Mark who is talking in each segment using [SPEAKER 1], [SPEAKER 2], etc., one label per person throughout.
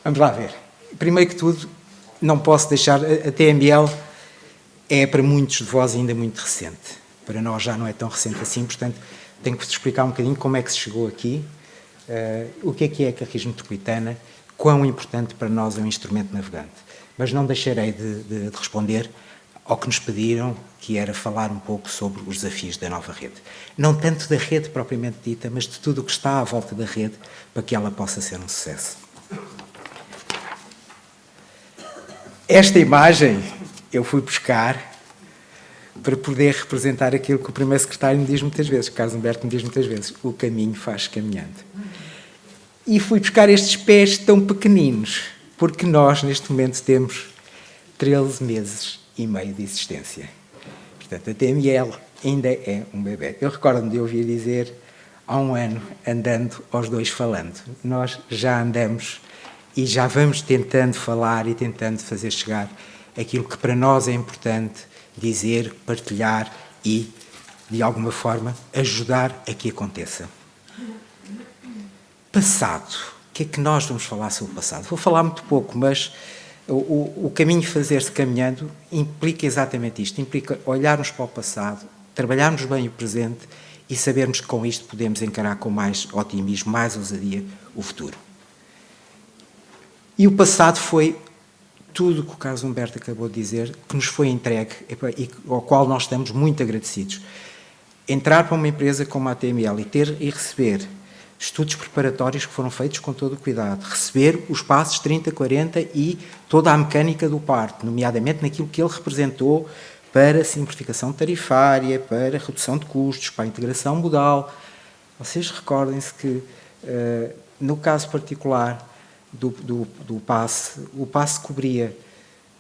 [SPEAKER 1] Vamos lá ver. Primeiro que tudo, não posso deixar... A TML é para muitos de vós ainda muito recente. Para nós já não é tão recente assim, portanto, tenho que vos explicar um bocadinho como é que se chegou aqui, o que é a Carris Metropolitana, quão importante para nós é um instrumento navegante. Mas não deixarei de responder ao que nos pediram, que era falar um pouco sobre os desafios da nova rede. Não tanto da rede propriamente dita, mas de tudo o que está à volta da rede, para que ela possa ser um sucesso. Esta imagem eu fui buscar para poder representar aquilo que o primeiro secretário me diz muitas vezes, Carlos Humberto me diz muitas vezes, o caminho faz caminhando. E fui buscar estes pés tão pequeninos, porque nós, neste momento, temos 13 meses e meio de existência. Portanto, a TML ainda é um bebê. Eu recordo-me de ouvir dizer, há um ano, andando aos dois falando. Nós já andamos e já vamos tentando falar e tentando fazer chegar aquilo que para nós é importante dizer, partilhar e, de alguma forma, ajudar a que aconteça. Passado. O que é que nós vamos falar sobre o passado? Vou falar muito pouco, mas o caminho fazer-se caminhando implica exatamente isto. Implica olharmos para o passado, trabalharmos bem o presente e sabermos que com isto podemos encarar com mais otimismo, mais ousadia, o futuro. E o passado foi tudo o que o Carlos Humberto acabou de dizer, que nos foi entregue e ao qual nós estamos muito agradecidos. Entrar para uma empresa como a TML e receber estudos preparatórios que foram feitos com todo o cuidado, receber os passos 30, 40 e toda a mecânica do parto, nomeadamente naquilo que ele representou para a simplificação tarifária, para a redução de custos, para a integração modal. Vocês recordem-se que, no caso particular do passe, o passe cobria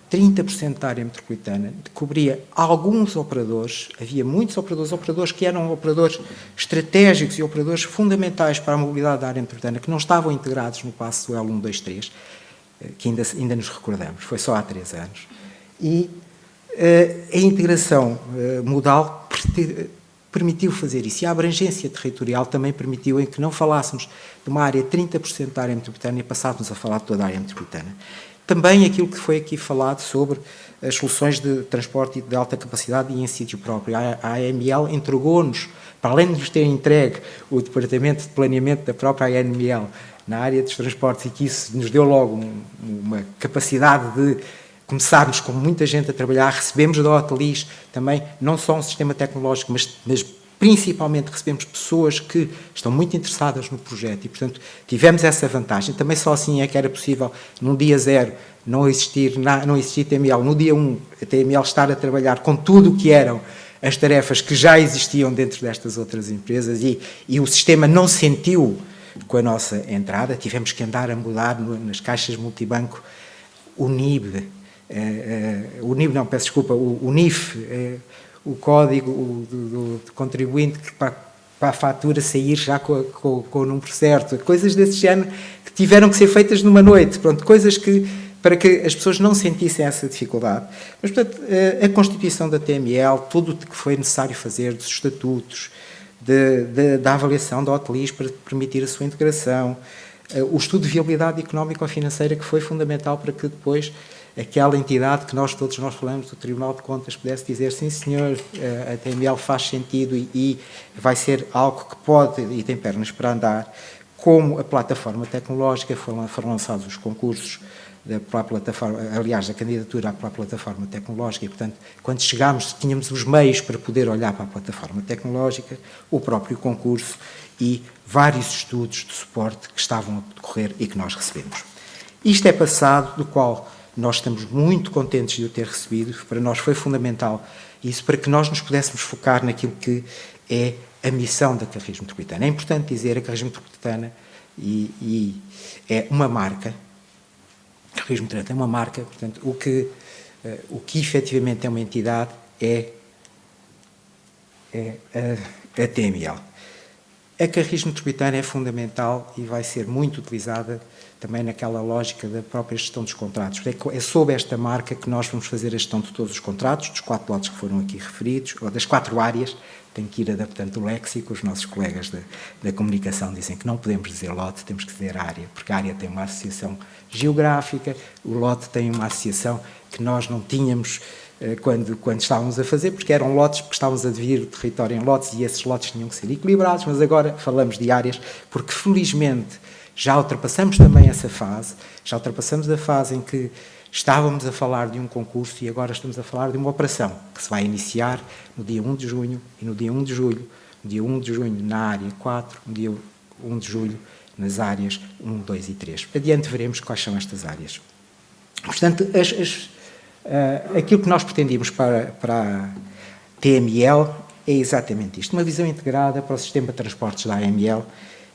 [SPEAKER 1] 30% da área metropolitana, cobria alguns operadores, havia muitos operadores que eram operadores estratégicos e operadores fundamentais para a mobilidade da área metropolitana, que não estavam integrados no passe do L1, 2, 3, que ainda nos recordamos, foi só há 3 anos. E a integração modal permitiu fazer isso. E a abrangência territorial também permitiu em que não falássemos de uma área 30% da área metropolitana e passássemos a falar de toda a área metropolitana. Também aquilo que foi aqui falado sobre as soluções de transporte de alta capacidade e em sítio próprio. A AML entregou-nos, para além de nos ter entregue o departamento de planeamento da própria AML na área dos transportes, e que isso nos deu logo uma capacidade de começarmos com muita gente a trabalhar, recebemos da Hotelis também, não só um sistema tecnológico, mas principalmente recebemos pessoas que estão muito interessadas no projeto e, portanto, tivemos essa vantagem. Também só assim é que era possível, num dia 0, não existir TML. No dia 1, a TML estar a trabalhar com tudo o que eram as tarefas que já existiam dentro destas outras empresas e o sistema não sentiu com a nossa entrada. Tivemos que andar a mudar nas caixas multibanco o NIB, o NIF, o código do contribuinte que para a fatura sair já com o número certo, coisas desse género que tiveram que ser feitas numa noite, pronto, coisas para que as pessoas não sentissem essa dificuldade. Mas, portanto, a constituição da TML, tudo o que foi necessário fazer, dos estatutos, da avaliação da Hotelis para permitir a sua integração, o estudo de viabilidade económica ou financeira que foi fundamental para que depois aquela entidade que nós falamos do Tribunal de Contas pudesse dizer, sim senhor, a TML faz sentido e vai ser algo que pode e tem pernas para andar, como a plataforma tecnológica, foram lançados os concursos para a plataforma, aliás, a candidatura para a plataforma tecnológica e, portanto, quando chegámos, tínhamos os meios para poder olhar para a plataforma tecnológica, o próprio concurso e vários estudos de suporte que estavam a decorrer e que nós recebemos. Isto é passado, do qual nós estamos muito contentes de o ter recebido, para nós foi fundamental isso, para que nós nos pudéssemos focar naquilo que é a missão da Carris Metropolitana. É importante dizer, a Carris Metropolitana é uma marca, a Carris Metropolitana é uma marca, portanto, o que efetivamente é uma entidade é a TML. A Carris Metropolitana é fundamental e vai ser muito utilizada também naquela lógica da própria gestão dos contratos. É sob esta marca que nós vamos fazer a gestão de todos os contratos, dos 4 lotes que foram aqui referidos, ou das 4 áreas. Tenho que ir adaptando o léxico. Os nossos colegas da comunicação dizem que não podemos dizer lote, temos que dizer área, porque a área tem uma associação geográfica, o lote tem uma associação que nós não tínhamos quando estávamos a fazer, porque eram lotes, porque estávamos a dividir o território em lotes e esses lotes tinham que ser equilibrados, mas agora falamos de áreas, porque felizmente já ultrapassamos também essa fase, já ultrapassamos a fase em que estávamos a falar de um concurso e agora estamos a falar de uma operação que se vai iniciar no dia 1 de junho e no dia 1 de julho, no dia 1 de junho na área 4, no dia 1 de julho nas áreas 1, 2 e 3. Adiante veremos quais são estas áreas. Portanto, aquilo que nós pretendíamos para a TML é exatamente isto, uma visão integrada para o sistema de transportes da AML,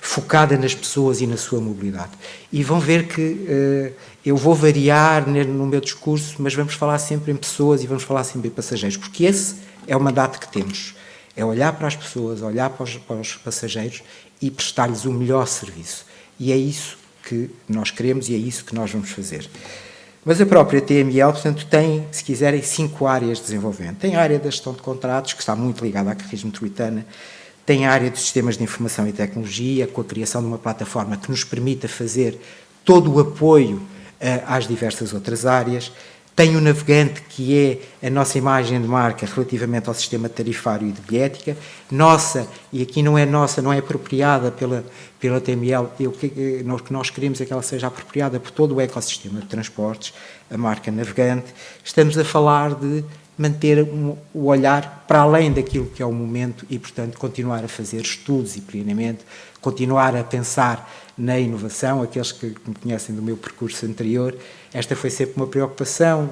[SPEAKER 1] focada nas pessoas e na sua mobilidade. E vão ver que eu vou variar no meu discurso, mas vamos falar sempre em pessoas e vamos falar sempre em passageiros, porque esse é o mandato que temos, é olhar para as pessoas, olhar para os passageiros e prestar-lhes o melhor serviço. E é isso que nós queremos e é isso que nós vamos fazer. Mas a própria TML, portanto, tem, se quiserem, 5 áreas de desenvolvimento. Tem a área da gestão de contratos, que está muito ligada à Carris Metropolitana, tem a área dos sistemas de informação e tecnologia, com a criação de uma plataforma que nos permita fazer todo o apoio às diversas outras áreas. Tem o navegante, que é a nossa imagem de marca relativamente ao sistema tarifário e de bilhética. Nossa, e aqui não é nossa, não é apropriada pela TML, o que nós queremos é que ela seja apropriada por todo o ecossistema de transportes, a marca navegante. Estamos a falar de manter o olhar para além daquilo que é o momento e, portanto, continuar a fazer estudos e planeamento, continuar a pensar na inovação. Aqueles que me conhecem do meu percurso anterior, esta foi sempre uma preocupação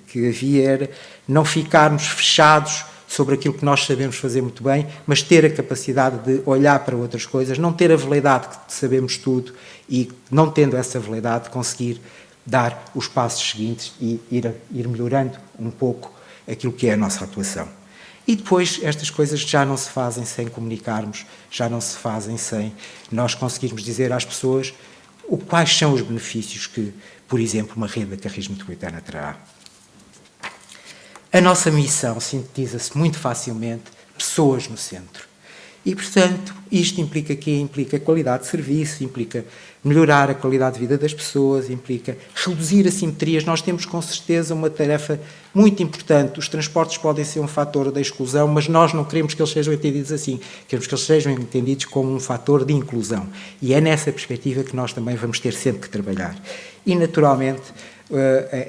[SPEAKER 1] que havia, era não ficarmos fechados sobre aquilo que nós sabemos fazer muito bem, mas ter a capacidade de olhar para outras coisas, não ter a veleidade que sabemos tudo e, não tendo essa veleidade, conseguir dar os passos seguintes e ir melhorando um pouco aquilo que é a nossa atuação. E depois estas coisas já não se fazem sem comunicarmos, já não se fazem sem nós conseguirmos dizer às pessoas quais são os benefícios que, por exemplo, uma rede da Carris Metropolitana trará. A nossa missão sintetiza-se muito facilmente: pessoas no centro. E, portanto, isto implica quê? Implica qualidade de serviço, implica melhorar a qualidade de vida das pessoas, implica reduzir assimetrias. Nós temos, com certeza, uma tarefa muito importante. Os transportes podem ser um fator da exclusão, mas nós não queremos que eles sejam entendidos assim. Queremos que eles sejam entendidos como um fator de inclusão. E é nessa perspectiva que nós também vamos ter sempre que trabalhar. E, naturalmente,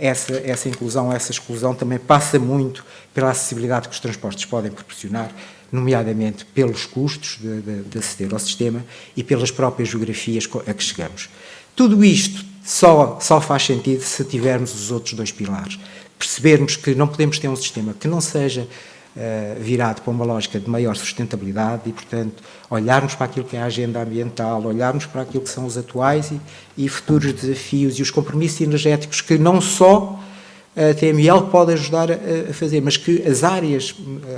[SPEAKER 1] essa inclusão, essa exclusão também passa muito pela acessibilidade que os transportes podem proporcionar, nomeadamente pelos custos de aceder ao sistema e pelas próprias geografias a que chegamos. Tudo isto só faz sentido se tivermos os outros 2 pilares. Percebermos que não podemos ter um sistema que não seja virado para uma lógica de maior sustentabilidade e, portanto, olharmos para aquilo que é a agenda ambiental, olharmos para aquilo que são os atuais e futuros desafios e os compromissos energéticos que não só a TML pode ajudar a fazer, mas que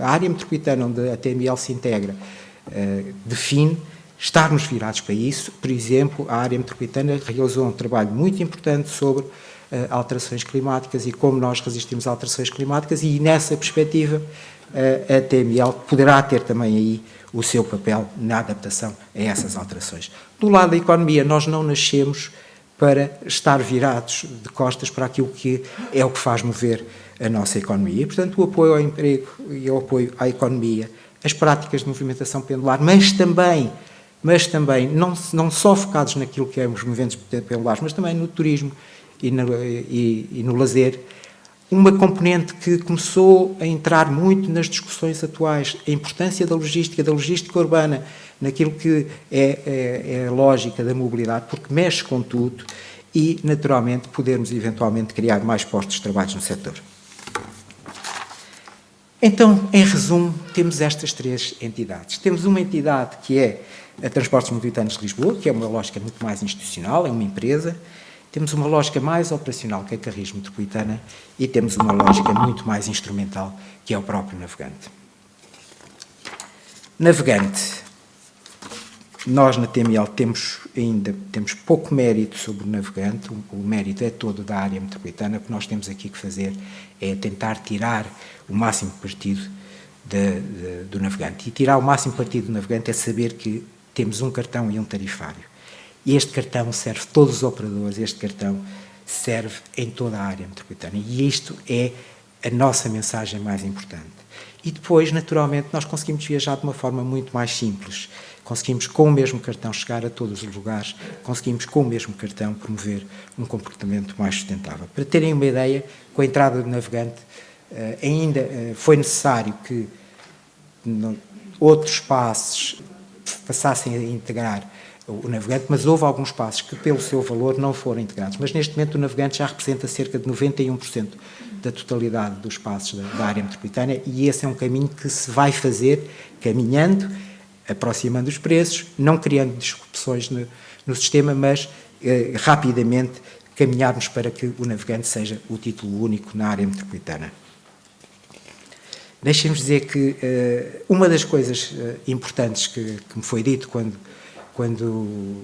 [SPEAKER 1] a área metropolitana onde a TML se integra define, estarmos virados para isso. Por exemplo, a área metropolitana realizou um trabalho muito importante sobre alterações climáticas e como nós resistimos a alterações climáticas, e nessa perspectiva a TML poderá ter também aí o seu papel na adaptação a essas alterações. Do lado da economia, nós não nascemos para estar virados de costas para aquilo que é o que faz mover a nossa economia. E, portanto, o apoio ao emprego e o apoio à economia, as práticas de movimentação pendular, mas também não só focados naquilo que é os movimentos pendulares, mas também no turismo e no lazer. Uma componente que começou a entrar muito nas discussões atuais, a importância da logística urbana, naquilo que é a lógica da mobilidade, porque mexe com tudo e, naturalmente, podermos eventualmente criar mais postos de trabalho no setor. Então, em resumo, temos estas 3 entidades. Temos uma entidade que é a Transportes Metropolitanos de Lisboa, que é uma lógica muito mais institucional, é uma empresa. Temos uma lógica mais operacional, que é a Carris Metropolitana, e temos uma lógica muito mais instrumental, que é o próprio navegante. Navegante. Nós, na TML, temos pouco mérito sobre o navegante, o mérito é todo da área metropolitana. O que nós temos aqui que fazer é tentar tirar o máximo partido do navegante. E tirar o máximo partido do navegante é saber que temos um cartão e um tarifário. E este cartão serve a todos os operadores, este cartão serve em toda a área metropolitana. E isto é a nossa mensagem mais importante. E depois, naturalmente, nós conseguimos viajar de uma forma muito mais simples. Conseguimos, com o mesmo cartão, chegar a todos os lugares, conseguimos, com o mesmo cartão, promover um comportamento mais sustentável. Para terem uma ideia, com a entrada do navegante, ainda foi necessário que outros passos passassem a integrar o navegante, mas houve alguns passos que, pelo seu valor, não foram integrados. Mas, neste momento, o navegante já representa cerca de 91% da totalidade dos passos da área metropolitana, e esse é um caminho que se vai fazer caminhando, aproximando os preços, não criando disrupções no sistema, mas rapidamente caminharmos para que o navegante seja o título único na área metropolitana. Deixem-me dizer que uma das coisas importantes que me foi dito quando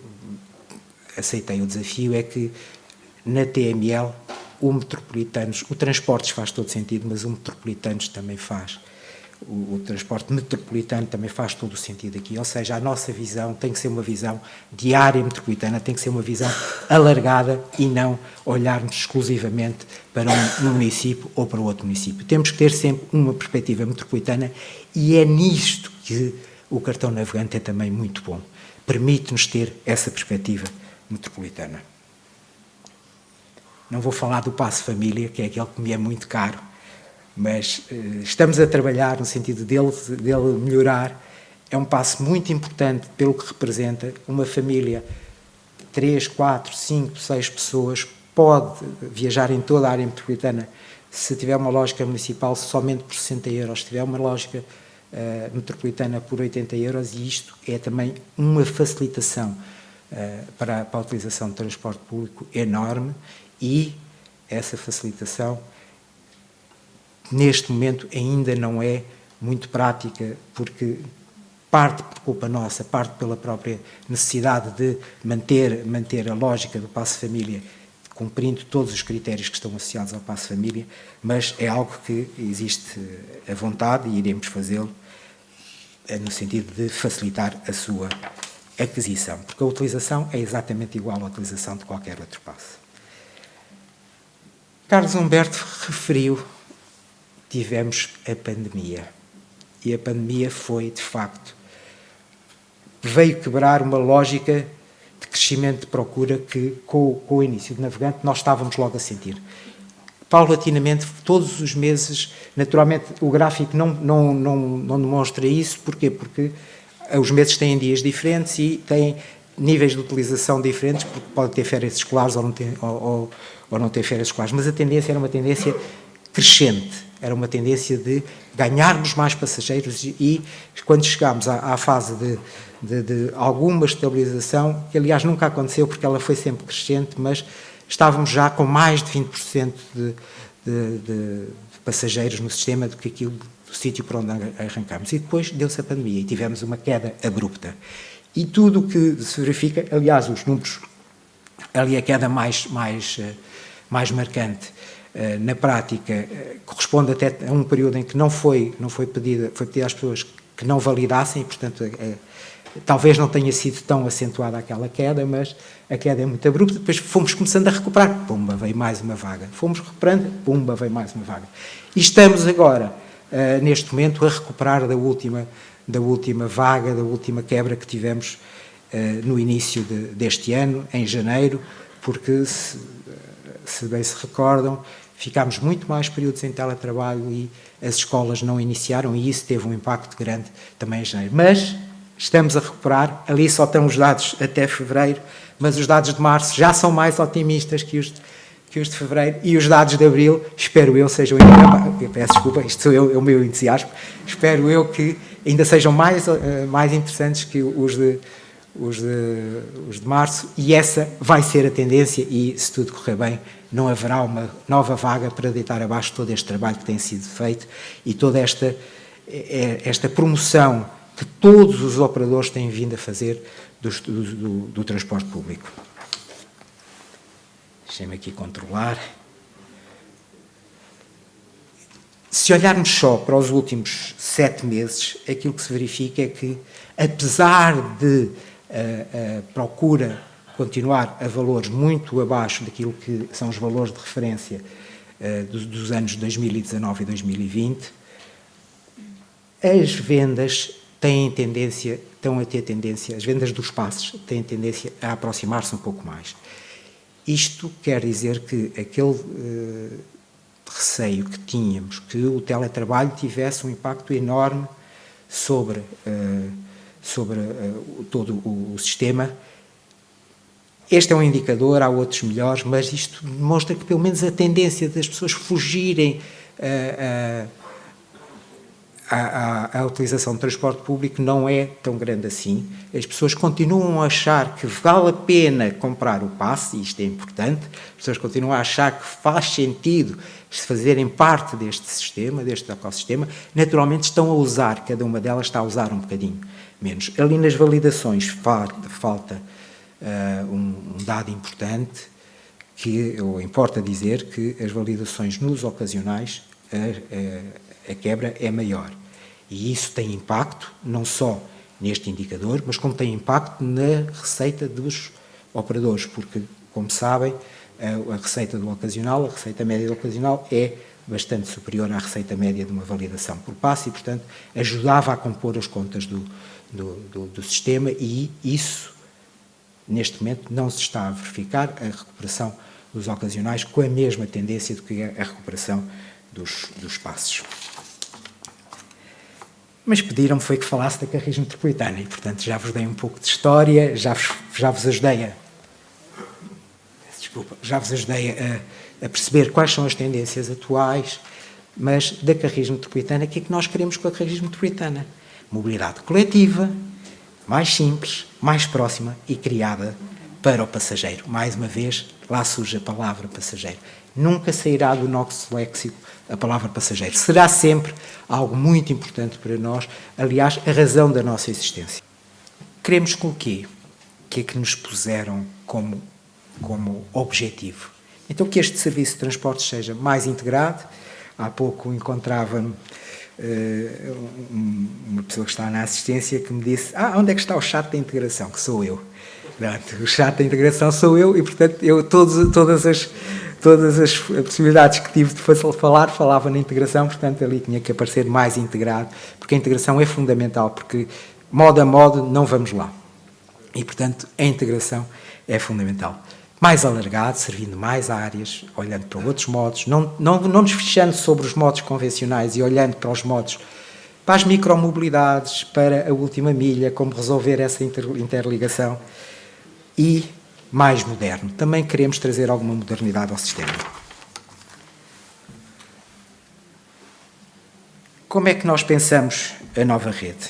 [SPEAKER 1] aceitei o desafio é que na TML o Metropolitanos, o Transportes faz todo sentido, mas o Metropolitanos também faz. O transporte metropolitano também faz todo o sentido aqui, ou seja, a nossa visão tem que ser uma visão de área metropolitana, tem que ser uma visão alargada e não olharmos exclusivamente para um município ou para outro município. Temos que ter sempre uma perspectiva metropolitana, e é nisto que o cartão navegante é também muito bom. Permite-nos ter essa perspectiva metropolitana. Não vou falar do passe família, que é aquele que me é muito caro, mas estamos a trabalhar no sentido dele melhorar. É um passo muito importante pelo que representa. Uma família, 3, 4, 5, 6 pessoas, pode viajar em toda a área metropolitana se tiver uma lógica municipal somente por 60 euros, se tiver uma lógica metropolitana por 80 euros, e isto é também uma facilitação para a utilização de transporte público enorme, e essa facilitação neste momento ainda não é muito prática, porque parte por culpa nossa, parte pela própria necessidade de manter a lógica do passe família, cumprindo todos os critérios que estão associados ao passe família, mas é algo que existe a vontade e iremos fazê-lo no sentido de facilitar a sua aquisição, porque a utilização é exatamente igual à utilização de qualquer outro passe. Carlos Humberto referiu, tivemos a pandemia, e a pandemia foi, de facto, veio quebrar uma lógica de crescimento de procura que, com o início do navegante, nós estávamos logo a sentir. Paulatinamente, todos os meses, naturalmente o gráfico não demonstra isso. Porquê? Porque os meses têm dias diferentes e têm níveis de utilização diferentes, porque pode ter férias escolares ou não ter férias escolares, mas a tendência era uma tendência crescente, era uma tendência de ganharmos mais passageiros, e quando chegámos à fase de alguma estabilização, que aliás nunca aconteceu porque ela foi sempre crescente, mas estávamos já com mais de 20% de passageiros no sistema do que aquilo do sítio por onde arrancámos. E depois deu-se a pandemia e tivemos uma queda abrupta. E tudo o que se verifica, aliás, os números, ali a queda mais marcante, na prática, corresponde até a um período em que foi pedido às pessoas que não validassem, e, portanto, talvez não tenha sido tão acentuada aquela queda, mas a queda é muito abrupta. Depois fomos começando a recuperar, pumba, veio mais uma vaga. Fomos recuperando, pumba, veio mais uma vaga. E estamos agora, neste momento, a recuperar da última vaga, da última quebra que tivemos no início deste ano, em janeiro, porque, se bem se recordam, ficámos muito mais períodos em teletrabalho e as escolas não iniciaram, e isso teve um impacto grande também em janeiro. Mas estamos a recuperar, ali só estão os dados até fevereiro, mas os dados de março já são mais otimistas que os de fevereiro, e os dados de abril, espero eu, sejam ainda, peço desculpa, isto sou eu, é o meu entusiasmo, espero eu que ainda sejam mais interessantes que os de março, e essa vai ser a tendência, e se tudo correr bem, não haverá uma nova vaga para deitar abaixo todo este trabalho que tem sido feito e toda esta promoção que todos os operadores têm vindo a fazer do transporte público. Deixem-me aqui controlar. Se olharmos só para os últimos 7 meses, aquilo que se verifica é que, apesar de a procura continuar a valores muito abaixo daquilo que são os valores de referência dos anos 2019 e 2020, as vendas estão a ter tendência, as vendas dos passes têm tendência a aproximar-se um pouco mais. Isto quer dizer que aquele receio que tínhamos, que o teletrabalho tivesse um impacto enorme sobre todo o sistema. Este é um indicador, há outros melhores, mas isto demonstra que pelo menos a tendência das pessoas fugirem à utilização de transporte público não é tão grande assim. As pessoas continuam a achar que vale a pena comprar o passe, e isto é importante, as pessoas continuam a achar que faz sentido fazerem parte deste sistema, deste ecossistema. Naturalmente estão a usar, cada uma delas está a usar um bocadinho menos. Ali nas validações falta um dado importante, importa dizer que as validações nos ocasionais, a quebra é maior. E isso tem impacto, não só neste indicador, mas como tem impacto na receita dos operadores, porque, como sabem, a receita do ocasional, a receita média do ocasional é bastante superior à receita média de uma validação por passe e, portanto, ajudava a compor as contas do sistema, e isso, neste momento, não se está a verificar a recuperação dos ocasionais com a mesma tendência do que a recuperação dos passes. Mas pediram-me foi que falasse da carris metropolitana e, portanto, já vos dei um pouco de história, já vos ajudei a perceber quais são as tendências atuais, mas da carris metropolitana, o que é que nós queremos com a carris metropolitana? Mobilidade coletiva, mais simples, mais próxima e criada para o passageiro. Mais uma vez, lá surge a palavra passageiro. Nunca sairá do nosso léxico a palavra passageiro. Será sempre algo muito importante para nós, aliás, a razão da nossa existência. Queremos com o quê? O que é que nos puseram como objetivo? Então, que este serviço de transportes seja mais integrado. Há pouco encontrava-me uma pessoa que está na assistência que me disse: onde é que está o chato da integração? Que sou eu. Portanto, o chato da integração sou eu e, portanto, eu todas as possibilidades que tive de falava na integração, portanto, ali tinha que aparecer mais integrado, porque a integração é fundamental, porque modo a modo não vamos lá. E, portanto, a integração é fundamental. Mais alargado, servindo mais áreas, olhando para outros modos, não nos fechando sobre os modos convencionais e olhando para os modos, para as micromobilidades, para a última milha, como resolver essa interligação, e mais moderno. Também queremos trazer alguma modernidade ao sistema. Como é que nós pensamos a nova rede?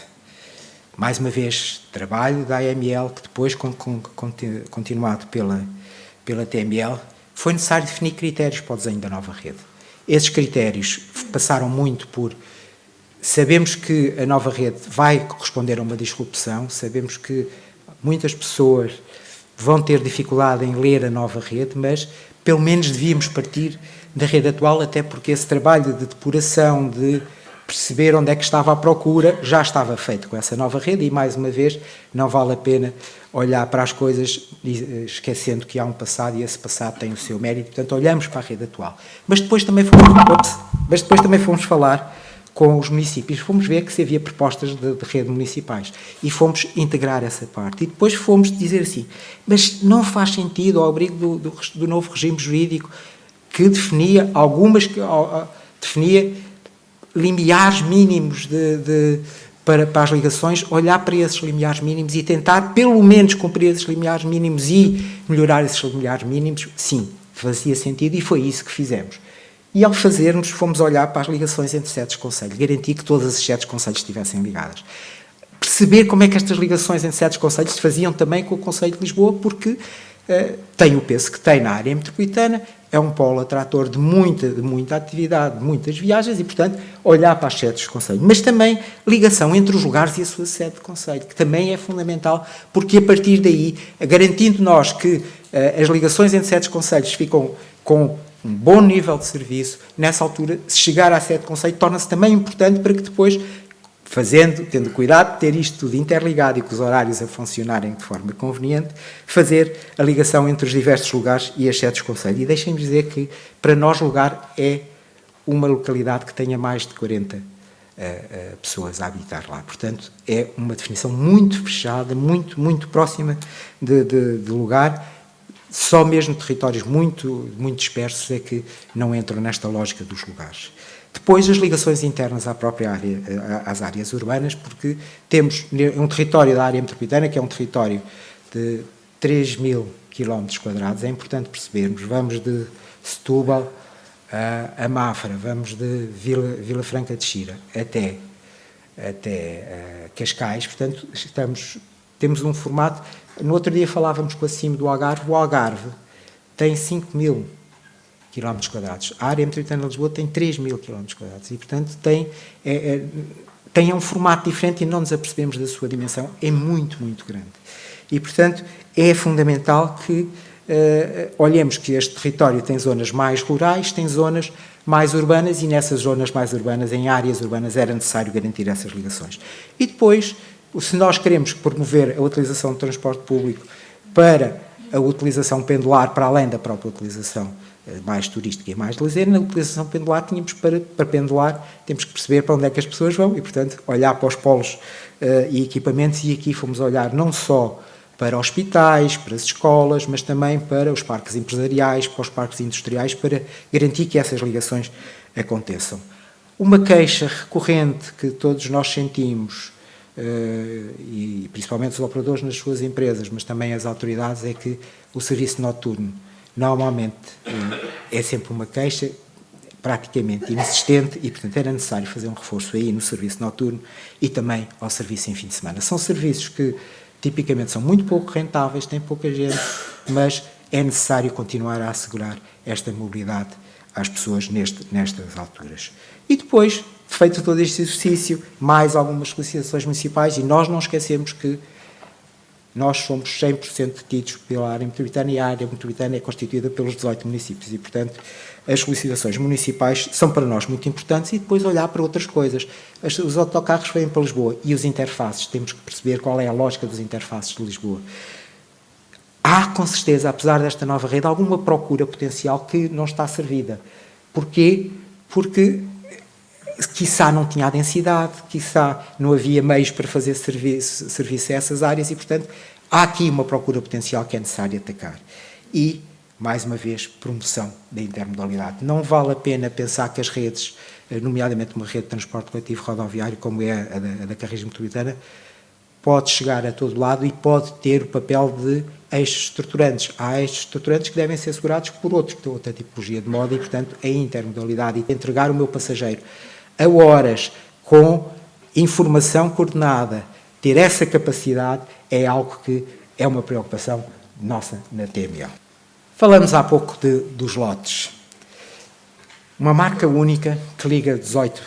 [SPEAKER 1] Mais uma vez, trabalho da AML, que depois, continuado pela TML, foi necessário definir critérios para o desenho da nova rede. Esses critérios passaram muito por... Sabemos que a nova rede vai corresponder a uma disrupção, sabemos que muitas pessoas vão ter dificuldade em ler a nova rede, mas pelo menos devíamos partir da rede atual, até porque esse trabalho de depuração, de perceber onde é que estava a procura, já estava feito com essa nova rede e, mais uma vez, não vale a pena olhar para as coisas esquecendo que há um passado e esse passado tem o seu mérito. Portanto, olhamos para a rede atual. Mas depois também fomos falar com os municípios, fomos ver que se havia propostas de rede municipais e fomos integrar essa parte. E depois fomos dizer assim, mas não faz sentido ao abrigo do novo regime jurídico que definia definia limiares mínimos para as ligações, olhar para esses limiares mínimos e tentar pelo menos cumprir esses limiares mínimos e melhorar esses limiares mínimos. Sim, fazia sentido e foi isso que fizemos. E ao fazermos, fomos olhar para as ligações entre sedes concelhos, garantir que todas as sedes concelhos estivessem ligadas. Perceber como é que estas ligações entre sedes concelhos se faziam também com o Conselho de Lisboa, porque tem o peso que tem na área metropolitana, é um polo atrator de muita atividade, de muitas viagens e, portanto, olhar para as sedes de concelho. Mas também ligação entre os lugares e a sua sede de concelho, que também é fundamental, porque a partir daí, garantindo nós que as ligações entre sedes de concelhos ficam com um bom nível de serviço, nessa altura, se chegar à sede de concelho, torna-se também importante para que depois, tendo cuidado de ter isto tudo interligado e com os horários a funcionarem de forma conveniente, fazer a ligação entre os diversos lugares e as sedes de concelho. E deixem-me dizer que, para nós, lugar é uma localidade que tenha mais de 40 pessoas a habitar lá. Portanto, é uma definição muito fechada, muito próxima de lugar. Só mesmo territórios muito dispersos é que não entram nesta lógica dos lugares. Depois, as ligações internas à própria área, às áreas urbanas, porque temos um território da área metropolitana, que é um território de 3.000 km², é importante percebermos, vamos de Setúbal a Mafra, vamos de Vila Franca de Xira até Cascais, portanto, temos um formato. No outro dia falávamos com a CIM do Algarve, o Algarve tem 5.000 km², a área metropolitana de Lisboa tem 3.000 km² e, portanto, tem um formato diferente e não nos apercebemos da sua dimensão, é muito grande. E, portanto, é fundamental que olhemos que este território tem zonas mais rurais, tem zonas mais urbanas e nessas zonas mais urbanas, em áreas urbanas, era necessário garantir essas ligações. E depois, se nós queremos promover a utilização do transporte público para a utilização pendular, para além da própria utilização mais turística e mais de lazer, na utilização pendular tínhamos para pendular, temos que perceber para onde é que as pessoas vão e, portanto, olhar para os polos e equipamentos, e aqui fomos olhar não só para hospitais, para as escolas, mas também para os parques empresariais, para os parques industriais, para garantir que essas ligações aconteçam. Uma queixa recorrente que todos nós sentimos, e principalmente os operadores nas suas empresas, mas também as autoridades, é que o serviço noturno normalmente é sempre uma queixa praticamente inexistente e, portanto, era necessário fazer um reforço aí no serviço noturno e também ao serviço em fim de semana. São serviços que tipicamente são muito pouco rentáveis, têm pouca gente, mas é necessário continuar a assegurar esta mobilidade às pessoas nestas alturas. E depois, feito todo este exercício, mais algumas solicitações municipais, e nós não esquecemos que nós somos 100% detidos pela área metropolitana e a área metropolitana é constituída pelos 18 municípios e, portanto, as solicitações municipais são para nós muito importantes e depois olhar para outras coisas. Os autocarros vêm para Lisboa e os interfaces, temos que perceber qual é a lógica dos interfaces de Lisboa. Há, com certeza, apesar desta nova rede, alguma procura potencial que não está servida. Porquê? Porque quiçá não tinha a densidade, quiçá não havia meios para fazer serviço a essas áreas e, portanto, há aqui uma procura potencial que é necessário atacar. E, mais uma vez, promoção da intermodalidade. Não vale a pena pensar que as redes, nomeadamente uma rede de transporte coletivo rodoviário, como é a da Carris Metropolitana, pode chegar a todo lado e pode ter o papel de eixos estruturantes. Há eixos estruturantes que devem ser segurados por outra tipologia de modo e, portanto, a intermodalidade e entregar o meu passageiro a horas, com informação coordenada, ter essa capacidade é algo que é uma preocupação nossa na TMO. Falamos há pouco dos lotes. Uma marca única que liga 18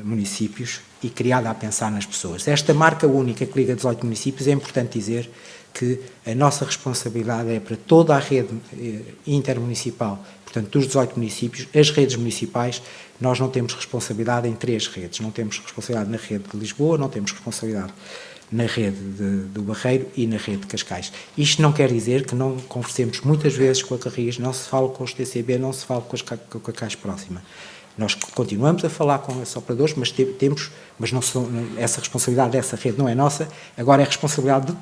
[SPEAKER 1] municípios e criada a pensar nas pessoas. Esta marca única que liga 18 municípios, é importante dizer que a nossa responsabilidade é para toda a rede intermunicipal, portanto, dos 18 municípios, as redes municipais. Nós não temos responsabilidade em 3 redes. Não temos responsabilidade na rede de Lisboa, não temos responsabilidade na rede do Barreiro e na rede de Cascais. Isto não quer dizer que não conversemos muitas vezes com a Carris, não se fala com os TCB, não se fala com a Cascais próxima. Nós continuamos a falar com esses operadores, mas não são, essa responsabilidade dessa rede não é nossa, agora é responsabilidade de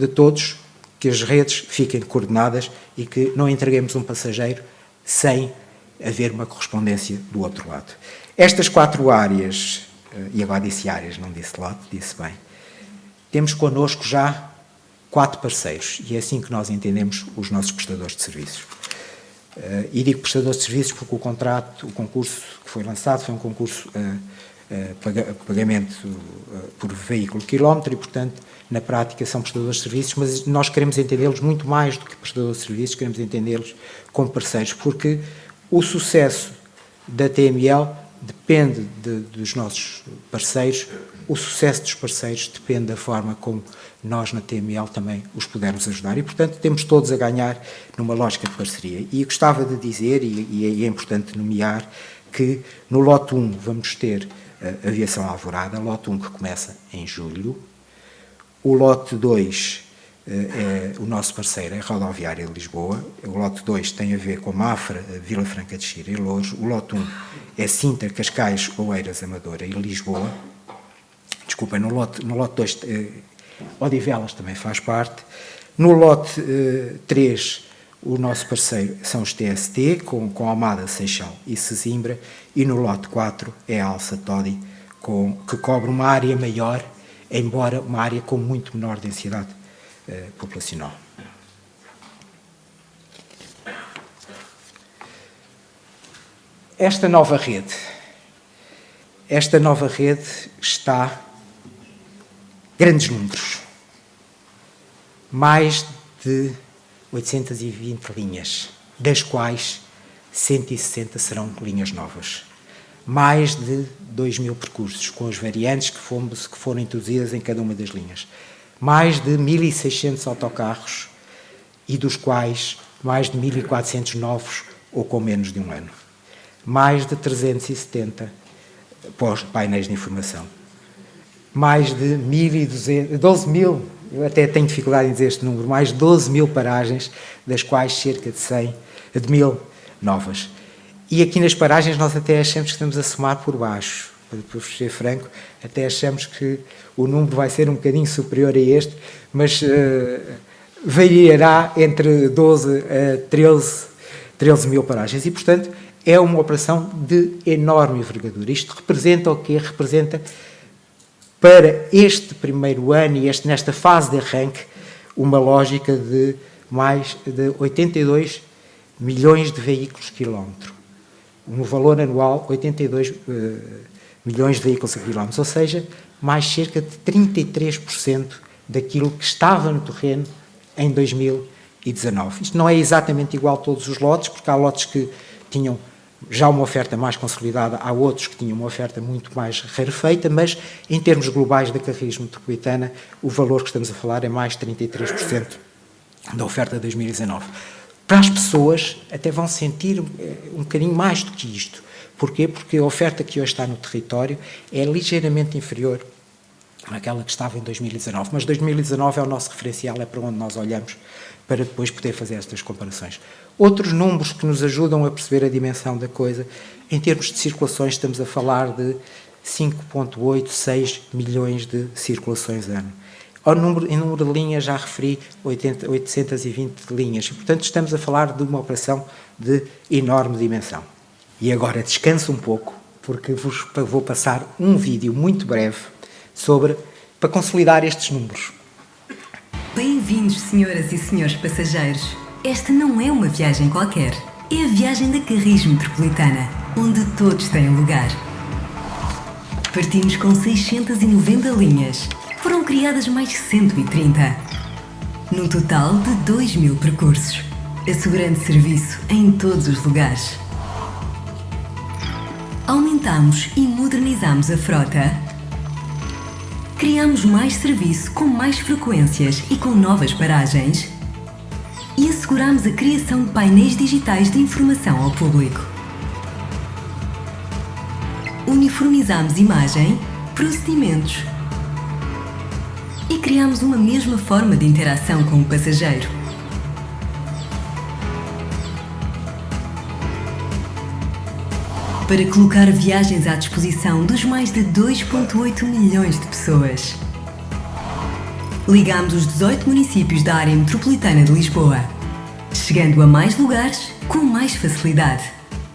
[SPEAKER 1] todos, que as redes fiquem coordenadas e que não entreguemos um passageiro sem haver uma correspondência do outro lado. Estas 4 áreas, e agora disse áreas, não disse lote, disse bem, temos connosco já 4 parceiros, e é assim que nós entendemos os nossos prestadores de serviços. E digo prestadores de serviços porque o concurso que foi lançado foi um concurso pagamento por veículo quilómetro e, portanto, na prática são prestadores de serviços, mas nós queremos entendê-los muito mais do que prestadores de serviços, queremos entendê-los como parceiros, porque o sucesso da TML depende dos nossos parceiros, o sucesso dos parceiros depende da forma como nós na TML também os pudermos ajudar e, portanto, temos todos a ganhar numa lógica de parceria. E gostava de dizer, e é importante nomear, que no lote 1 vamos ter a aviação Alvorada, lote 1 que começa em julho. O lote 2, o nosso parceiro é a Rodoviária de Lisboa. O lote 2 tem a ver com Mafra, Vila Franca de Xira e Louros. O lote 1 é Sintra, Cascais, Oeiras, Amadora e Lisboa. Desculpa, no lote 2, Odivelas também faz parte. No lote 3, o nosso parceiro são os TST, com Almada, Seixal e Sesimbra. E no lote 4 é a Alça Todi, que cobre uma área maior, embora uma área com muito menor densidade populacional. Esta nova rede está grandes números, mais de 820 linhas, das quais 160 serão linhas novas. Mais de 2.000 percursos, com as variantes que foram introduzidas em cada uma das linhas. Mais de 1.600 autocarros, e dos quais mais de 1.400 novos ou com menos de um ano. Mais de 370 painéis de informação. Mais de 12.000, eu até tenho dificuldade em dizer este número, mais de 12.000 paragens, das quais cerca de 1.000 novas. E aqui nas paragens nós até achamos que estamos a somar por baixo. Para ser franco, até achamos que o número vai ser um bocadinho superior a este, mas variará entre 12 a 13 mil paragens. E, portanto, é uma operação de enorme envergadura. Isto representa o quê? Representa, para este primeiro ano e nesta fase de arranque, uma lógica de mais de 82 milhões de veículos quilómetro. No valor anual, 82 milhões de veículos a quilómetros, ou seja, mais cerca de 33% daquilo que estava no terreno em 2019. Isto não é exatamente igual a todos os lotes, porque há lotes que tinham já uma oferta mais consolidada, há outros que tinham uma oferta muito mais rarefeita, mas em termos globais da carreirismo metropolitana, o valor que estamos a falar é mais de 33% da oferta de 2019. Para as pessoas, até vão sentir um bocadinho mais do que isto. Porquê? Porque a oferta que hoje está no território é ligeiramente inferior àquela que estava em 2019. Mas 2019 é o nosso referencial, é para onde nós olhamos para depois poder fazer estas comparações. Outros números que nos ajudam a perceber a dimensão da coisa, em termos de circulações, estamos a falar de 5,8, 6 milhões de circulações ano. Em número de linhas, já referi 820 linhas, e, portanto, estamos a falar de uma operação de enorme dimensão. E agora descanso um pouco, porque vos vou passar um vídeo muito breve para consolidar estes números.
[SPEAKER 2] Bem-vindos, senhoras e senhores passageiros. Esta não é uma viagem qualquer. É a viagem da Carris Metropolitana, onde todos têm lugar. Partimos com 690 linhas. Foram criadas mais 130. Num total de 2.000 percursos, assegurando serviço em todos os lugares. Aumentamos e modernizamos a frota. Criamos mais serviço com mais frequências e com novas paragens. E asseguramos a criação de painéis digitais de informação ao público. Uniformizamos imagem, procedimentos. E criamos uma mesma forma de interação com o passageiro. Para colocar viagens à disposição dos mais de 2,8 milhões de pessoas. Ligamos os 18 municípios da área metropolitana de Lisboa, chegando a mais lugares com mais facilidade,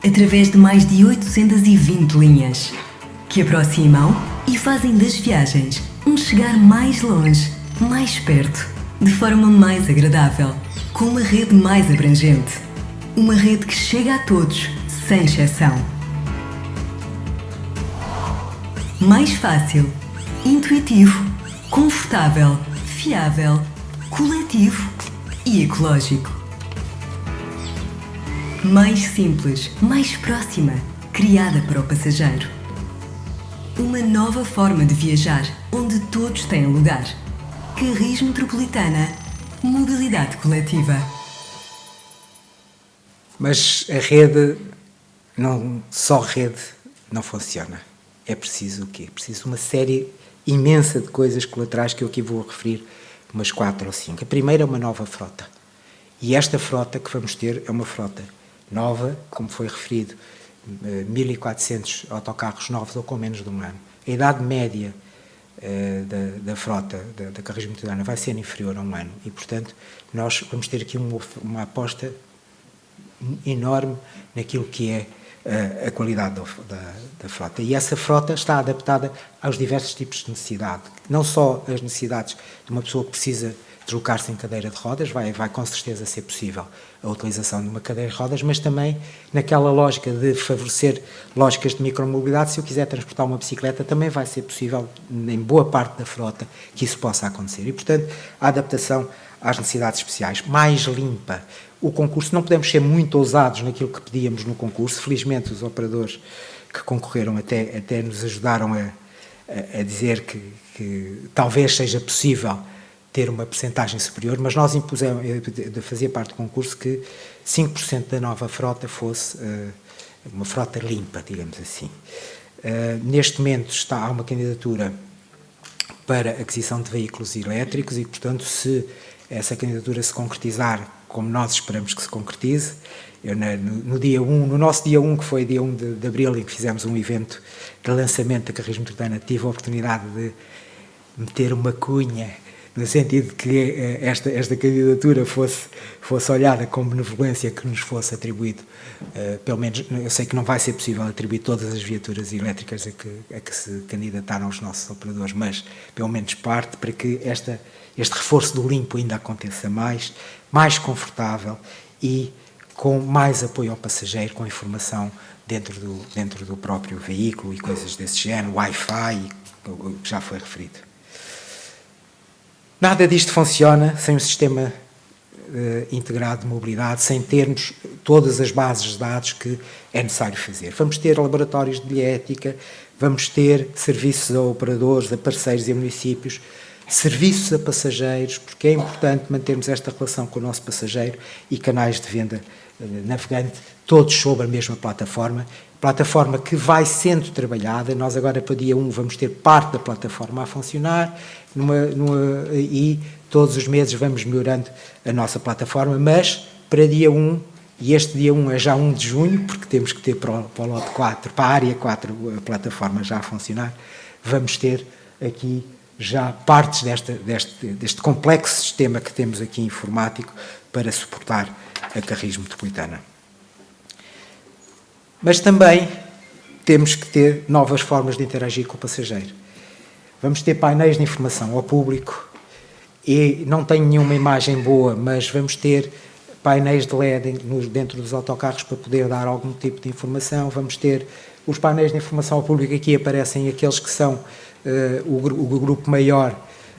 [SPEAKER 2] através de mais de 820 linhas, que aproximam e fazem das viagens um chegar mais longe, mais perto, de forma mais agradável, com uma rede mais abrangente. Uma rede que chega a todos, sem exceção. Mais fácil, intuitivo, confortável, fiável, coletivo e ecológico. Mais simples, mais próxima, criada para o passageiro. Uma nova forma de viajar, onde todos têm lugar. Carris Metropolitana, mobilidade coletiva.
[SPEAKER 1] Mas a rede, só rede, não funciona. É preciso o quê? É preciso uma série imensa de coisas colaterais que eu aqui vou referir, umas 4 ou 5. A primeira é uma nova frota. E esta frota que vamos ter é uma frota nova, como foi referido, 1.400 autocarros novos ou com menos de um ano. A idade média da frota da Carris Metropolitana vai ser inferior a um ano e, portanto, nós vamos ter aqui uma aposta enorme naquilo que é a qualidade da frota. E essa frota está adaptada aos diversos tipos de necessidade. Não só as necessidades de uma pessoa que precisa deslocar-se em cadeira de rodas, vai com certeza ser possível a utilização de uma cadeira de rodas, mas também naquela lógica de favorecer lógicas de micromobilidade, se eu quiser transportar uma bicicleta, também vai ser possível, em boa parte da frota, que isso possa acontecer. E, portanto, a adaptação às necessidades especiais, mais limpa. O concurso, não podemos ser muito ousados naquilo que pedíamos no concurso. Felizmente, os operadores que concorreram até nos ajudaram a dizer que talvez seja possível ter uma percentagem superior, mas nós impusemos, fazia parte do concurso, que 5% da nova frota fosse uma frota limpa, digamos assim. Neste momento há uma candidatura para aquisição de veículos elétricos e, portanto, se essa candidatura se concretizar, como nós esperamos que se concretize, no nosso dia 1, que foi dia 1 de abril, em que fizemos um evento de lançamento da Carris Metropolitana, tive a oportunidade de meter uma cunha, no sentido de que esta candidatura fosse olhada com benevolência, que nos fosse atribuído, pelo menos, eu sei que não vai ser possível atribuir todas as viaturas elétricas a que se candidataram os nossos operadores, mas pelo menos parte, para que este reforço do limpo ainda aconteça mais confortável e com mais apoio ao passageiro, com informação dentro do próprio veículo e coisas desse género, Wi-Fi, que já foi referido. Nada disto funciona sem um sistema integrado de mobilidade, sem termos todas as bases de dados que é necessário fazer. Vamos ter laboratórios de bilhética, vamos ter serviços a operadores, a parceiros e a municípios, serviços a passageiros, porque é importante mantermos esta relação com o nosso passageiro, e canais de venda navegante, todos sobre a mesma plataforma que vai sendo trabalhada. Nós agora, para dia 1, vamos ter parte da plataforma a funcionar, e todos os meses vamos melhorando a nossa plataforma, mas para dia 1, e este dia 1 é já 1 de junho, porque temos que ter para o lote 4, para a área 4, a plataforma já a funcionar, vamos ter aqui já partes deste complexo sistema que temos aqui informático para suportar a Carris Metropolitana. Mas também temos que ter novas formas de interagir com o passageiro. Vamos ter painéis de informação ao público, e não tenho nenhuma imagem boa, mas vamos ter painéis de LED dentro dos autocarros para poder dar algum tipo de informação. Vamos ter os painéis de informação ao público, aqui aparecem aqueles que são o grupo maior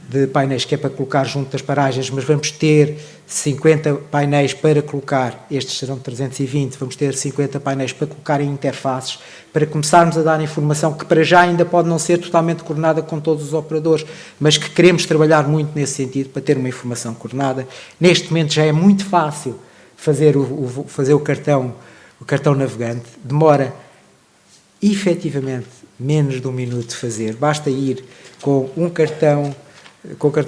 [SPEAKER 1] de painéis, que é para colocar junto das paragens, mas vamos ter 50 painéis para colocar, estes serão 320, vamos ter 50 painéis para colocar em interfaces, para começarmos a dar informação que para já ainda pode não ser totalmente coordenada com todos os operadores, mas que queremos trabalhar muito nesse sentido, para ter uma informação coordenada. Neste momento já é muito fácil fazer o cartão navegante, demora efetivamente menos de um minuto de fazer, basta ir com o cartão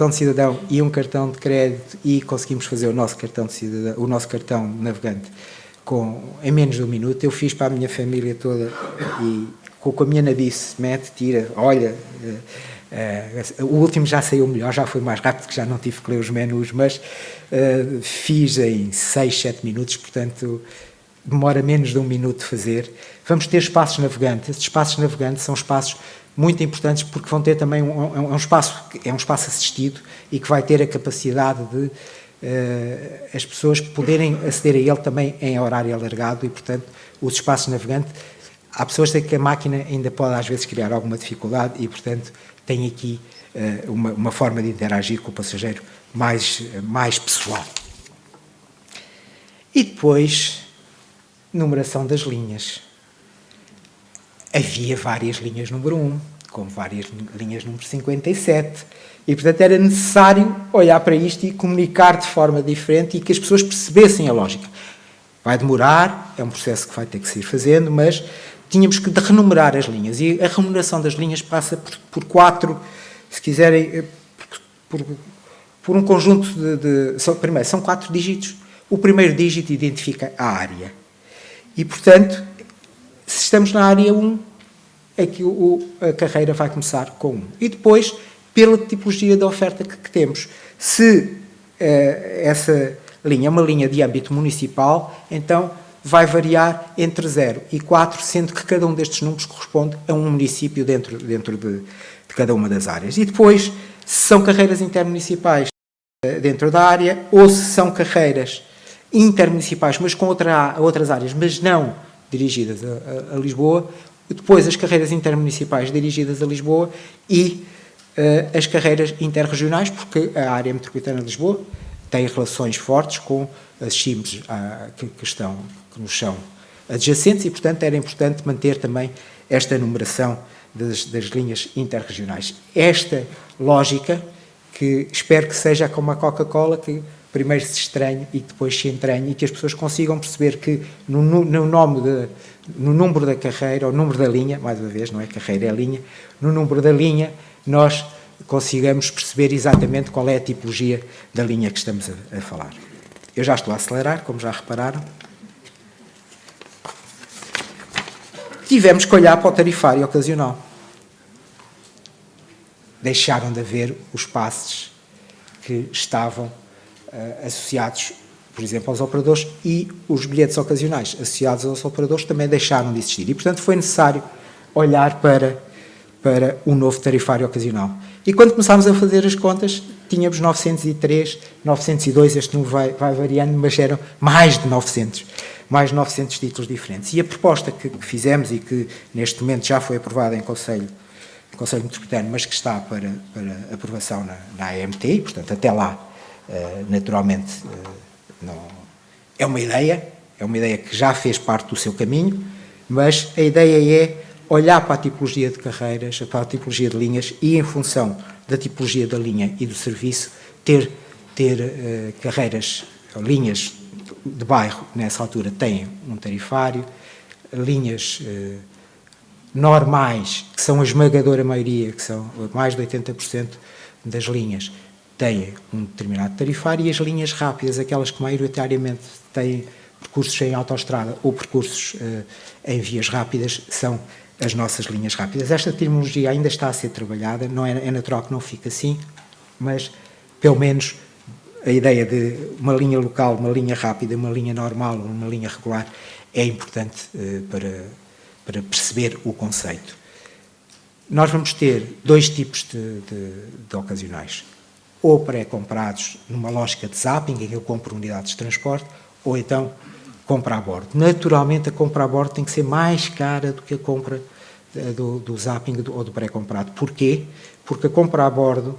[SPEAKER 1] de cidadão e um cartão de crédito, e conseguimos fazer o nosso cartão de cidadão, o nosso cartão navegante em menos de um minuto. Eu fiz para a minha família toda, e com a minha nabice, mete, tira, olha, o último já saiu melhor, já foi mais rápido, que já não tive que ler os menus, mas fiz em 6, 7 minutos, portanto demora menos de um minuto de fazer. Vamos ter espaços navegantes. Estes espaços navegantes são espaços muito importantes, porque vão ter também um espaço assistido, e que vai ter a capacidade de as pessoas poderem aceder a ele também em horário alargado, e, portanto, os espaços navegantes há pessoas que a máquina ainda pode às vezes criar alguma dificuldade e, portanto, tem aqui uma forma de interagir com o passageiro mais pessoal. E depois, numeração das linhas. Havia várias linhas número 1, como várias linhas número 57, e, portanto, era necessário olhar para isto e comunicar de forma diferente e que as pessoas percebessem a lógica. Vai demorar, é um processo que vai ter que se ir fazendo, mas tínhamos que renumerar as linhas, e a renumeração das linhas passa por 4, se quiserem, por um conjunto primeiro, são 4 dígitos. O primeiro dígito identifica a área. E, portanto, se estamos na área 1, é que a carreira vai começar com 1. E depois, pela tipologia da oferta que temos. Se essa linha é uma linha de âmbito municipal, então vai variar entre 0 e 4, sendo que cada um destes números corresponde a um município dentro de cada uma das áreas. E depois, se são carreiras intermunicipais dentro da área, ou se são carreiras intermunicipais, mas com outras áreas, mas não dirigidas a Lisboa, depois as carreiras intermunicipais dirigidas a Lisboa e as carreiras interregionais, porque a área metropolitana de Lisboa tem relações fortes com as CIMs que nos são adjacentes e, portanto, era importante manter também esta numeração das linhas interregionais. Esta lógica, que espero que seja como a Coca-Cola, que primeiro se estranhe e depois se entranhe, e que as pessoas consigam perceber que no número da carreira, ou número da linha, mais uma vez, não é carreira, é linha, no número da linha, nós consigamos perceber exatamente qual é a tipologia da linha que estamos a falar. Eu já estou a acelerar, como já repararam. Tivemos que olhar para o tarifário ocasional. Deixaram de haver os passes que estavam associados, por exemplo, aos operadores, e os bilhetes ocasionais associados aos operadores também deixaram de existir. E, portanto, foi necessário olhar para o novo tarifário ocasional. E quando começámos a fazer as contas, tínhamos 903, 902, este número vai variando, mas eram mais de 900 títulos diferentes. E a proposta que fizemos e que neste momento já foi aprovada em Conselho Metropolitano, mas que está para aprovação na AMT, portanto, até lá, naturalmente, não, é uma ideia que já fez parte do seu caminho, mas a ideia é olhar para a tipologia de carreiras, para a tipologia de linhas e, em função da tipologia da linha e do serviço, ter carreiras, linhas de bairro, nessa altura, têm um tarifário, linhas normais, que são a esmagadora maioria, que são mais de 80% das linhas, têm um determinado tarifário, e as linhas rápidas, aquelas que maioritariamente têm percursos em autoestrada ou percursos em vias rápidas, são as nossas linhas rápidas. Esta terminologia ainda está a ser trabalhada, não é natural que não fique assim, mas, pelo menos, a ideia de uma linha local, uma linha rápida, uma linha normal, uma linha regular, é importante para perceber o conceito. Nós vamos ter 2 tipos de ocasionais. Ou pré-comprados numa lógica de zapping, em que eu compro unidades de transporte, ou então compra a bordo. Naturalmente, a compra a bordo tem que ser mais cara do que a compra do zapping ou do pré-comprado. Porquê? Porque a compra a bordo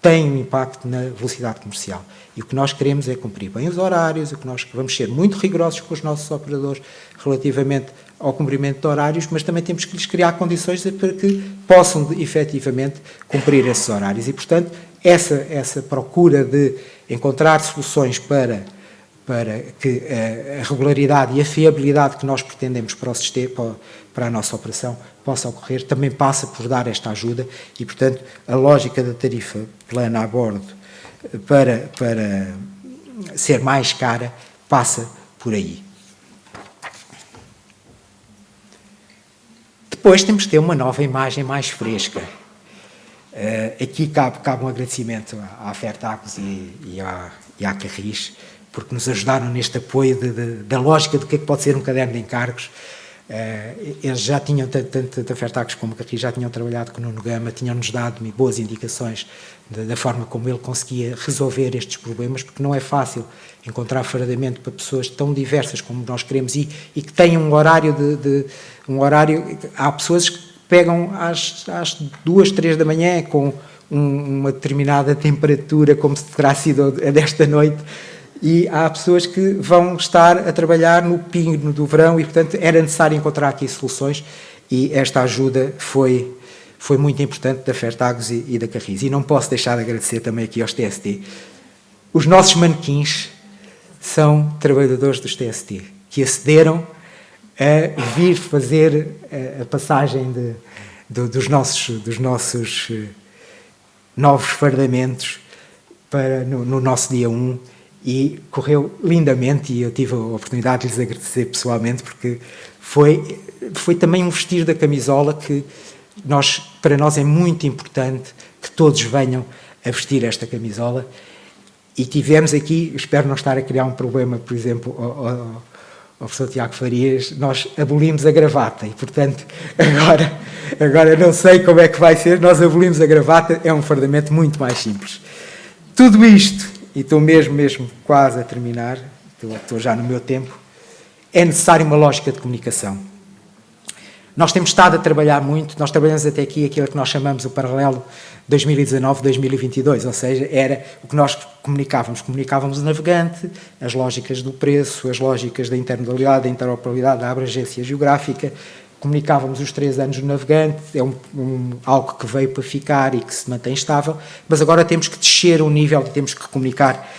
[SPEAKER 1] tem um impacto na velocidade comercial. E o que nós queremos é cumprir bem os horários, vamos ser muito rigorosos com os nossos operadores relativamente ao cumprimento de horários, mas também temos que lhes criar condições para que possam efetivamente cumprir esses horários. E, portanto, essa procura de encontrar soluções para que a regularidade e a fiabilidade que nós pretendemos para o sistema, para a nossa operação, possa ocorrer, também passa por dar esta ajuda e, portanto, a lógica da tarifa plana a bordo para ser mais cara passa por aí. Depois temos que ter uma nova imagem mais fresca. Aqui cabe um agradecimento à Fertacos e à Carris, porque nos ajudaram neste apoio da lógica do que é que pode ser um caderno de encargos. Eles já tinham, tanto a Fertagos como a Carris, já tinham trabalhado com o Nuno Gama, tinham-nos dado boas indicações da forma como ele conseguia resolver estes problemas, porque não é fácil encontrar fardamento para pessoas tão diversas como nós queremos e que têm um horário há pessoas que pegam às 2, 3 da manhã com uma determinada temperatura, como se terá sido desta noite, e há pessoas que vão estar a trabalhar no pingo do verão e, portanto, era necessário encontrar aqui soluções e esta ajuda foi muito importante da Fertagos e da Carris. E não posso deixar de agradecer também aqui aos TST. Os nossos manequins são trabalhadores dos TST, que acederam a vir fazer a passagem dos nossos novos fardamentos no nosso dia 1, e correu lindamente, e eu tive a oportunidade de lhes agradecer pessoalmente, porque foi também um vestir da camisola que para nós é muito importante que todos venham a vestir esta camisola. E tivemos aqui, espero não estar a criar um problema, por exemplo, ao professor Tiago Farias, nós abolimos a gravata e, portanto, agora não sei como é que vai ser, nós abolimos a gravata, é um fardamento muito mais simples. Tudo isto, e estou mesmo quase a terminar, estou já no meu tempo, é necessário uma lógica de comunicação. Nós temos estado a trabalhar muito, nós trabalhamos até aqui aquilo que nós chamamos o paralelo 2019-2022, ou seja, era o que nós comunicávamos o navegante, as lógicas do preço, as lógicas da intermodalidade, da interoperabilidade, da abrangência geográfica, comunicávamos os 3 anos do navegante, é algo que veio para ficar e que se mantém estável, mas agora temos que descer o nível e temos que comunicar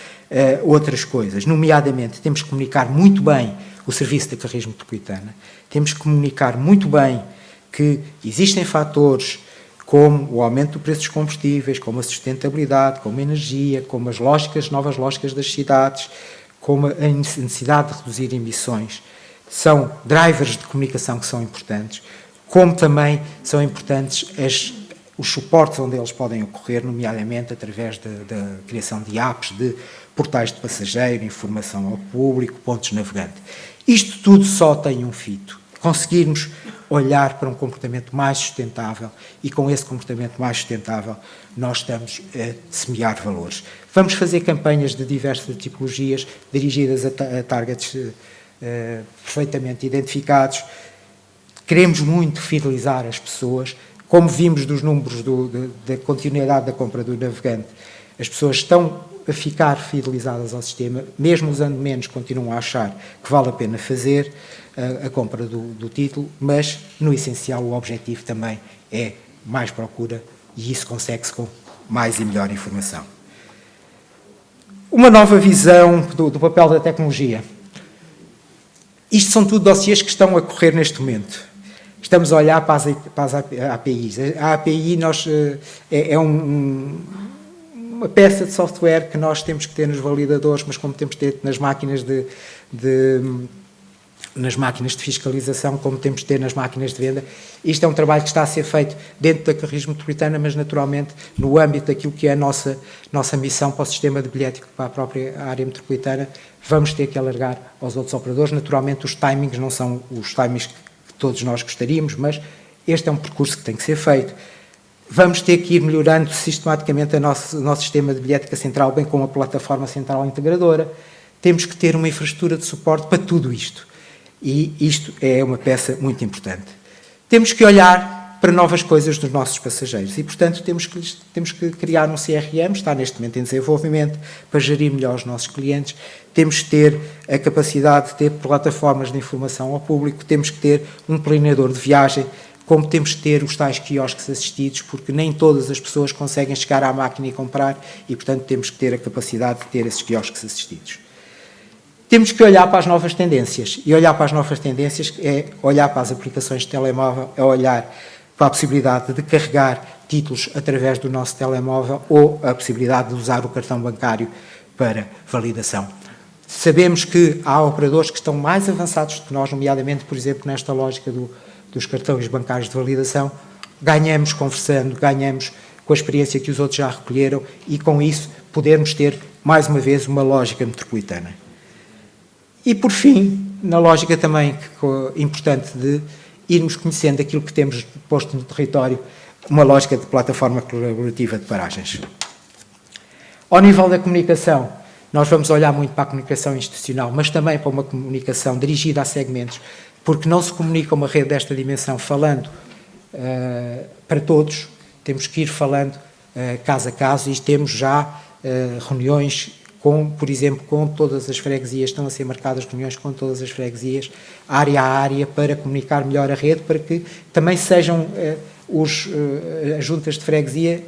[SPEAKER 1] outras coisas, nomeadamente temos que comunicar muito bem o serviço da Carris Metropolitana, temos que comunicar muito bem que existem fatores como o aumento do preço dos combustíveis, como a sustentabilidade, como a energia, como as novas lógicas das cidades, como a necessidade de reduzir emissões. São drivers de comunicação que são importantes, como também são importantes os suportes onde eles podem ocorrer, nomeadamente através da criação de apps, de portais de passageiro, informação ao público, pontos de navegante. Isto tudo só tem um fito: conseguirmos olhar para um comportamento mais sustentável, e com esse comportamento mais sustentável nós estamos a semear valores. Vamos fazer campanhas de diversas tipologias, dirigidas a targets perfeitamente identificados. Queremos muito fidelizar as pessoas, como vimos dos números da continuidade da compra do navegante. As pessoas estão a ficar fidelizadas ao sistema, mesmo usando menos, continuam a achar que vale a pena fazer a compra do título, mas no essencial o objetivo também é mais procura, e isso consegue-se com mais e melhor informação. Uma nova visão do papel da tecnologia. Isto são tudo dossiês que estão a correr neste momento. Estamos a olhar para as APIs. A API é uma peça de software que nós temos que ter nos validadores, mas como temos que ter nas máquinas nas máquinas de fiscalização, como temos de ter nas máquinas de venda. Isto é um trabalho que está a ser feito dentro da Carris Metropolitana, mas naturalmente no âmbito daquilo que é a nossa missão para o sistema de bilhético, para a própria área metropolitana, vamos ter que alargar aos outros operadores. Naturalmente os timings não são os timings que todos nós gostaríamos, mas este é um percurso que tem que ser feito. Vamos ter que ir melhorando sistematicamente o nosso sistema de bilhética central, bem como a plataforma central integradora. Temos que ter uma infraestrutura de suporte para tudo isto. E isto é uma peça muito importante. Temos que olhar para novas coisas dos nossos passageiros e, portanto, temos que criar um CRM, está neste momento em desenvolvimento, para gerir melhor os nossos clientes. Temos que ter a capacidade de ter plataformas de informação ao público, temos que ter um planeador de viagem, como temos que ter os tais quiosques assistidos, porque nem todas as pessoas conseguem chegar à máquina e comprar e, portanto, temos que ter a capacidade de ter esses quiosques assistidos. Temos que olhar para as novas tendências, e olhar para as novas tendências é olhar para as aplicações de telemóvel, é olhar para a possibilidade de carregar títulos através do nosso telemóvel ou a possibilidade de usar o cartão bancário para validação. Sabemos que há operadores que estão mais avançados do que nós, nomeadamente, por exemplo, nesta lógica dos cartões bancários de validação. Ganhamos conversando, ganhamos com a experiência que os outros já recolheram e, com isso, podermos ter, mais uma vez, uma lógica metropolitana. E, por fim, na lógica também importante de irmos conhecendo aquilo que temos posto no território, uma lógica de plataforma colaborativa de paragens. Ao nível da comunicação, nós vamos olhar muito para a comunicação institucional, mas também para uma comunicação dirigida a segmentos, porque não se comunica uma rede desta dimensão falando para todos, temos que ir falando caso a caso e temos já reuniões por exemplo, com todas as freguesias, estão a ser marcadas reuniões com todas as freguesias, área a área, para comunicar melhor a rede, para que também sejam as juntas de freguesia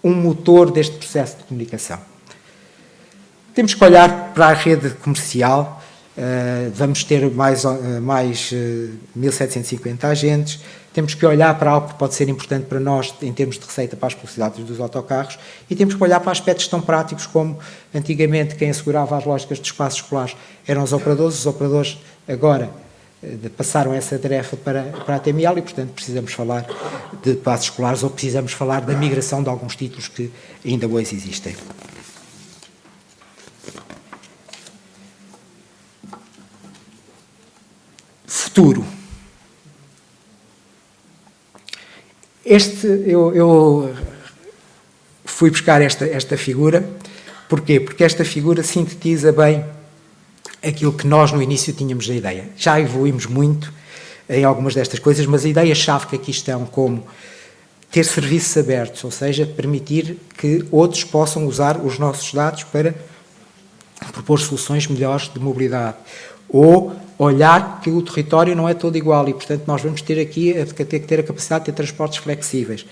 [SPEAKER 1] um motor deste processo de comunicação. Temos que olhar para a rede comercial, vamos ter mais 1.750 agentes, temos que olhar para algo que pode ser importante para nós em termos de receita para as publicidades dos autocarros e temos que olhar para aspectos tão práticos como antigamente quem assegurava as lógicas de espaços escolares eram os operadores agora passaram essa tarefa para a TML e, portanto, precisamos falar de passos escolares ou precisamos falar da migração de alguns títulos que ainda hoje existem. Futuro. Eu fui buscar esta figura, porquê? Porque esta figura sintetiza bem aquilo que nós no início tínhamos a ideia. Já evoluímos muito em algumas destas coisas, mas a ideia-chave que aqui estão como ter serviços abertos, ou seja, permitir que outros possam usar os nossos dados para propor soluções melhores de mobilidade, ou olhar que o território não é todo igual e, portanto, nós vamos ter aqui que ter a capacidade de ter transportes flexíveis.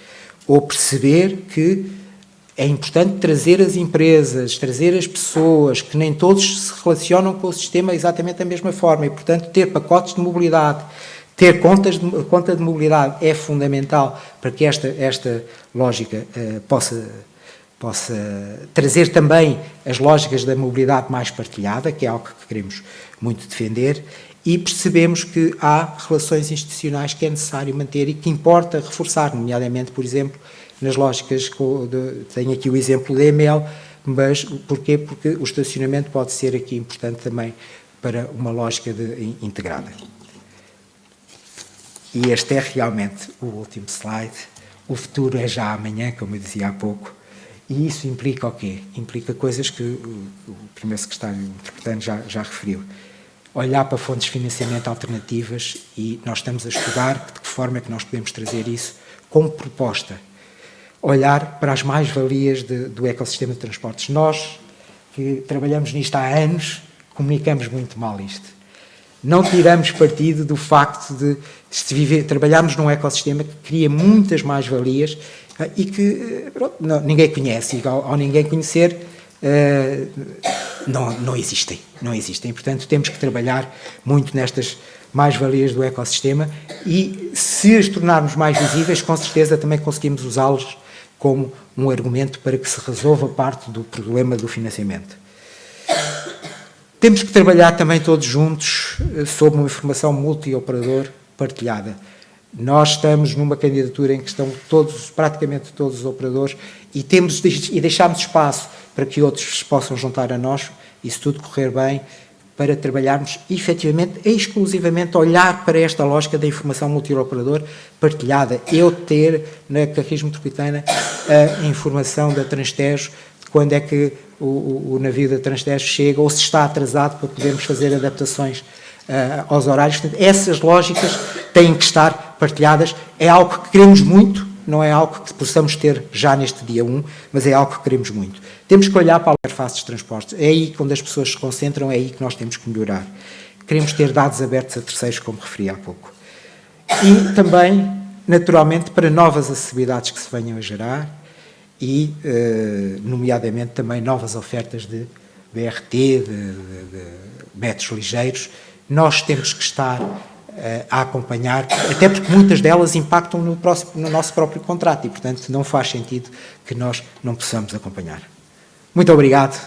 [SPEAKER 1] Ou perceber que é importante trazer as empresas, trazer as pessoas, que nem todos se relacionam com o sistema exatamente da mesma forma e, portanto, ter pacotes de mobilidade, ter conta de mobilidade é fundamental para que esta lógica possa trazer também as lógicas da mobilidade mais partilhada, que é algo que queremos muito defender, e percebemos que há relações institucionais que é necessário manter e que importa reforçar, nomeadamente, por exemplo, nas lógicas, tenho aqui o exemplo da EML, mas porquê? Porque o estacionamento pode ser aqui importante também para uma lógica integrada. E este é realmente o último slide. O futuro é já amanhã, como eu dizia há pouco. E isso implica o quê? Implica coisas que o primeiro secretário interpretando já referiu. Olhar para fontes de financiamento alternativas e nós estamos a estudar de que forma é que nós podemos trazer isso como proposta. Olhar para as mais-valias do ecossistema de transportes. Nós, que trabalhamos nisto há anos, comunicamos muito mal isto. Não tiramos partido do facto de trabalharmos num ecossistema que cria muitas mais-valias e que ninguém conhece, e ao ninguém conhecer não existem. Portanto, temos que trabalhar muito nestas mais-valias do ecossistema e, se as tornarmos mais visíveis, com certeza também conseguimos usá-los como um argumento para que se resolva parte do problema do financiamento. Temos que trabalhar também todos juntos sob uma informação multi-operador partilhada. Nós estamos numa candidatura em que estão praticamente todos os operadores e deixamos espaço para que outros se possam juntar a nós, e se tudo correr bem, para trabalharmos efetivamente, exclusivamente, olhar para esta lógica da informação multi-operador partilhada. Eu ter na Carris Metropolitana a informação da Transtejo, de quando é que o navio da Transtejo chega, ou se está atrasado para podermos fazer adaptações aos horários. Portanto, essas lógicas têm que estar partilhadas. É algo que queremos muito, não é algo que possamos ter já neste dia 1, mas é algo que queremos muito. Temos que olhar para a interface de transportes. É aí quando as pessoas se concentram, é aí que nós temos que melhorar. Queremos ter dados abertos a terceiros, como referi há pouco. E também, naturalmente, para novas acessibilidades que se venham a gerar e, nomeadamente, também novas ofertas de BRT, de metros ligeiros. Nós temos que estar a acompanhar, até porque muitas delas impactam no nosso próprio contrato e, portanto, não faz sentido que nós não possamos acompanhar. Muito obrigado